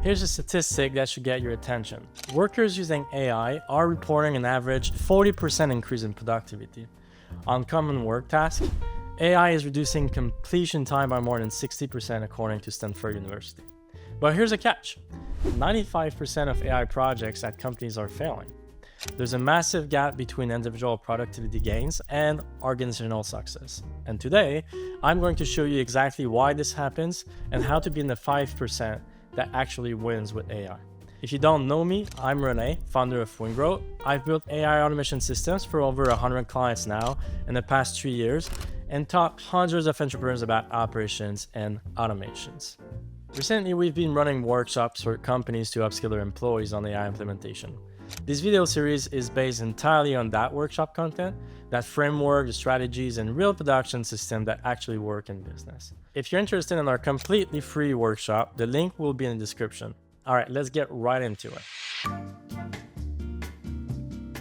Here's a statistic that should get your attention. Workers using AI are reporting an average 40% increase in productivity. On common work tasks, AI is reducing completion time by more than 60% according to Stanford University. But here's a catch. 95% of AI projects at companies are failing. There's a massive gap between individual productivity gains and organizational success. And today, I'm going to show you exactly why this happens and how to be in the 5% that actually wins with AI. If you don't know me, I'm Rene, founder of Wingrow. I've built AI automation systems for over 100 clients now in the past 3 years and taught hundreds of entrepreneurs about operations and automations. Recently, we've been running workshops for companies to upskill their employees on AI implementation. This video series is based entirely on that workshop content, that framework, the strategies, and real production system that actually work in business. If you're interested in our completely free workshop, the link will be in the description. All right, let's get right into it.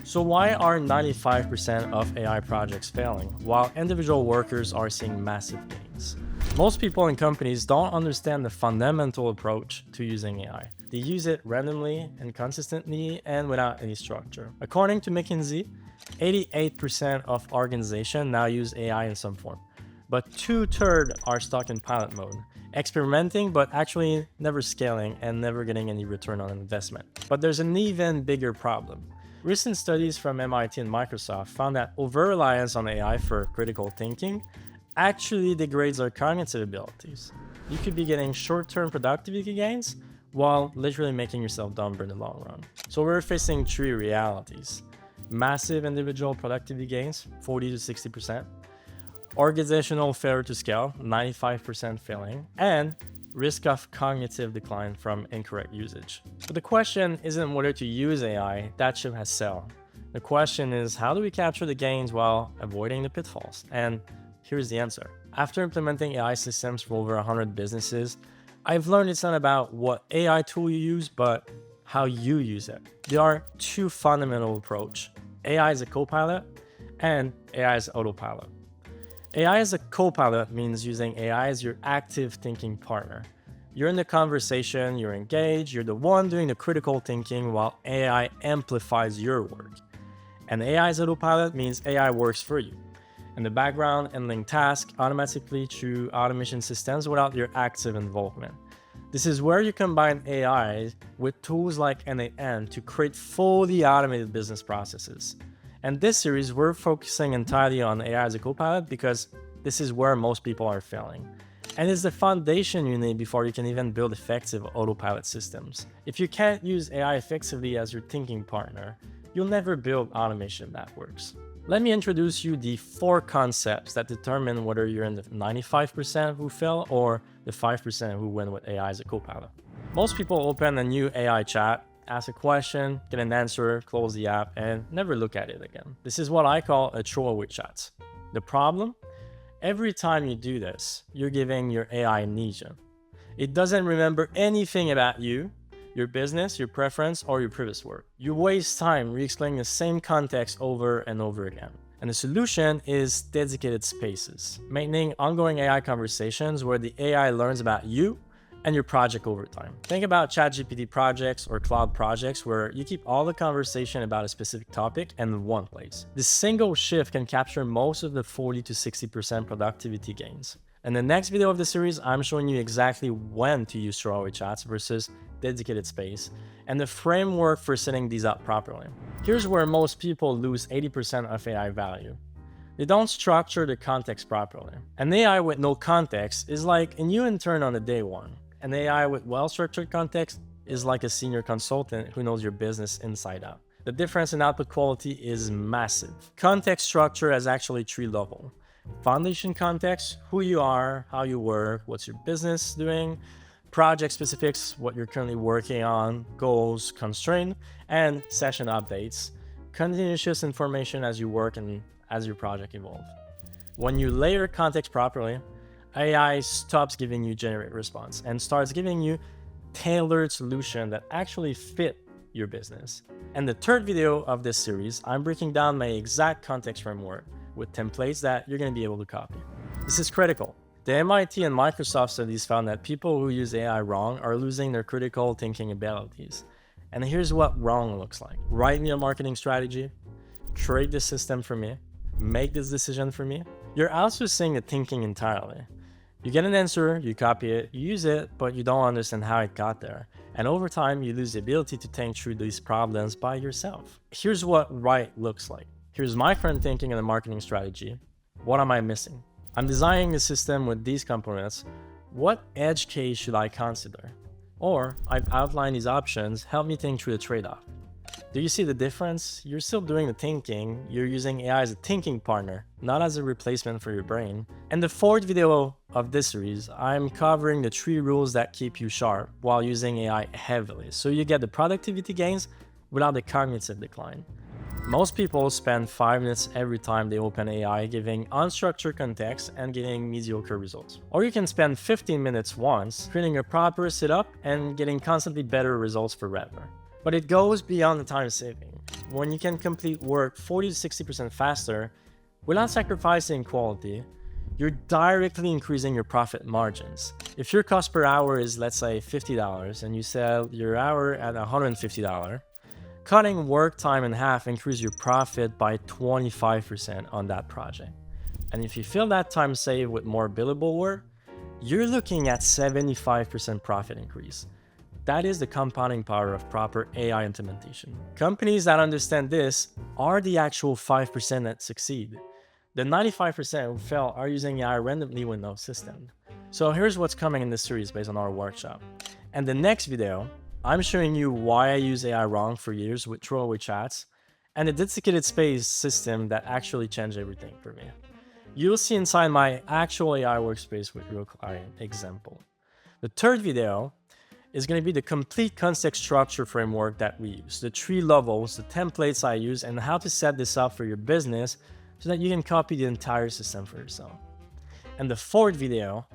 So why are 95% of AI projects failing, while individual workers are seeing massive gains? Most people in companies don't understand the fundamental approach to using AI. They use it randomly, inconsistently, and without any structure. According to McKinsey, 88% of organizations now use AI in some form, but 2/3 are stuck in pilot mode, experimenting but actually never scaling and never getting any return on investment. But there's an even bigger problem. Recent studies from MIT and Microsoft found that over-reliance on AI for critical thinking actually degrades our cognitive abilities. You could be getting short-term productivity gains while literally making yourself dumber in the long run. So we're facing three realities: massive individual productivity gains, 40 to 60%, organizational failure to scale, 95% failing, and risk of cognitive decline from incorrect usage. But the question isn't whether to use AI, that ship has sailed. The question is, how do we capture the gains while avoiding the pitfalls? And here's the answer. After implementing AI systems for over 100 businesses, I've learned it's not about what AI tool you use, but how you use it. There are two fundamental approaches. AI as a co-pilot and AI as autopilot. AI as a co-pilot means using AI as your active thinking partner. You're in the conversation, you're engaged, you're the one doing the critical thinking while AI amplifies your work. And AI as autopilot means AI works for you in the background, handling tasks automatically through automation systems without your active involvement. This is where you combine AI with tools like NAN to create fully automated business processes. And this series, we're focusing entirely on AI as a co-pilot because this is where most people are failing. And it's the foundation you need before you can even build effective autopilot systems. If you can't use AI effectively as your thinking partner, you'll never build automation that works. Let me introduce you the 4 concepts that determine whether you're in the 95% who fail or the 5% who win with AI as a co-pilot. Most people open a new AI chat, ask a question, get an answer, close the app, and never look at it again. This is what I call a throwaway chat. The problem? Every time you do this, you're giving your AI amnesia. It doesn't remember anything about you, your business, your preference, or your previous work. You waste time re-explaining the same context over and over again. And the solution is dedicated spaces, maintaining ongoing AI conversations where the AI learns about you and your project over time. Think about ChatGPT projects or cloud projects where you keep all the conversation about a specific topic in one place. This single shift can capture most of the 40 to 60% productivity gains. In the next video of the series, I'm showing you exactly when to use throwaway chats versus dedicated space and the framework for setting these up properly. Here's where most people lose 80% of AI value. They don't structure the context properly. An AI with no context is like a new intern on a day one. An AI with well-structured context is like a senior consultant who knows your business inside out. The difference in output quality is massive. Context structure has actually 3 levels. Foundation context, who you are, how you work, what's your business doing, project specifics, what you're currently working on, goals, constraint, and session updates, continuous information as you work and as your project evolves. When you layer context properly, AI stops giving you generic response and starts giving you tailored solution that actually fit your business. In the 3rd video of this series, I'm breaking down my exact context framework with templates that you're going to be able to copy. This is critical. The MIT and Microsoft studies found that people who use AI wrong are losing their critical thinking abilities. And here's what wrong looks like. Write me a marketing strategy, create this system for me, make this decision for me. You're outsourcing the thinking entirely. You get an answer, you copy it, you use it, but you don't understand how it got there. And over time, you lose the ability to think through these problems by yourself. Here's what right looks like. Here's my current thinking and the marketing strategy. What am I missing? I'm designing the system with these components. What edge case should I consider? Or I've outlined these options, help me think through the trade-off. Do you see the difference? You're still doing the thinking, you're using AI as a thinking partner, not as a replacement for your brain. In the fourth video of this series, I'm covering the 3 rules that keep you sharp while using AI heavily, so you get the productivity gains without the cognitive decline. Most people spend 5 minutes every time they open AI giving unstructured context and getting mediocre results. Or you can spend 15 minutes once creating a proper setup and getting constantly better results forever. But it goes beyond the time saving. When you can complete work 40 to 60% faster without sacrificing quality, you're directly increasing your profit margins. If your cost per hour is, let's say, $50 and you sell your hour at $150, cutting work time in half increases your profit by 25% on that project. And if you fill that time saved with more billable work, you're looking at 75% profit increase. That is the compounding power of proper AI implementation. Companies that understand this are the actual 5% that succeed. The 95% who fail are using AI randomly with no system. So here's what's coming in this series based on our workshop. And the next video, I'm showing you why I use AI wrong for years with throwaway chats and a dedicated space system that actually changed everything for me. You'll see inside my actual AI workspace with real client example. The third video is going to be the complete context structure framework that we use, the 3 levels, the templates I use, and how to set this up for your business so that you can copy the entire system for yourself. And the fourth video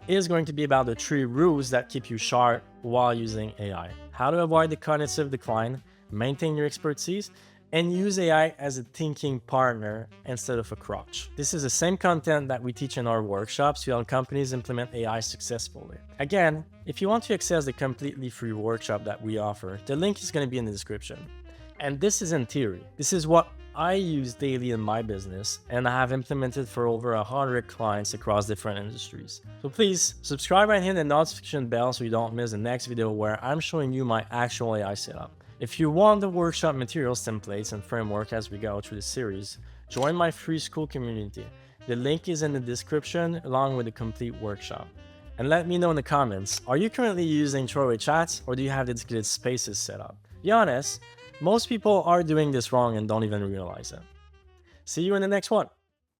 is going to be about the 3 rules that keep you sharp while using AI. How to avoid the cognitive decline, maintain your expertise, and use AI as a thinking partner instead of a crutch. This is the same content that we teach in our workshops to help companies implement AI successfully. Again, if you want to access the completely free workshop that we offer, the link is going to be in the description. And this is in theory. This is what I use daily in my business, and I have implemented for over 100 clients across different industries. So please subscribe and hit the notification bell so you don't miss the next video where I'm showing you my actual AI setup. If you want the workshop materials, templates, and framework as we go through the series, join my free Skool community. The link is in the description along with the complete workshop. And let me know in the comments, are you currently using throwaway chats or do you have dedicated spaces set up? Be honest, most people are doing this wrong and don't even realize it. See you in the next one.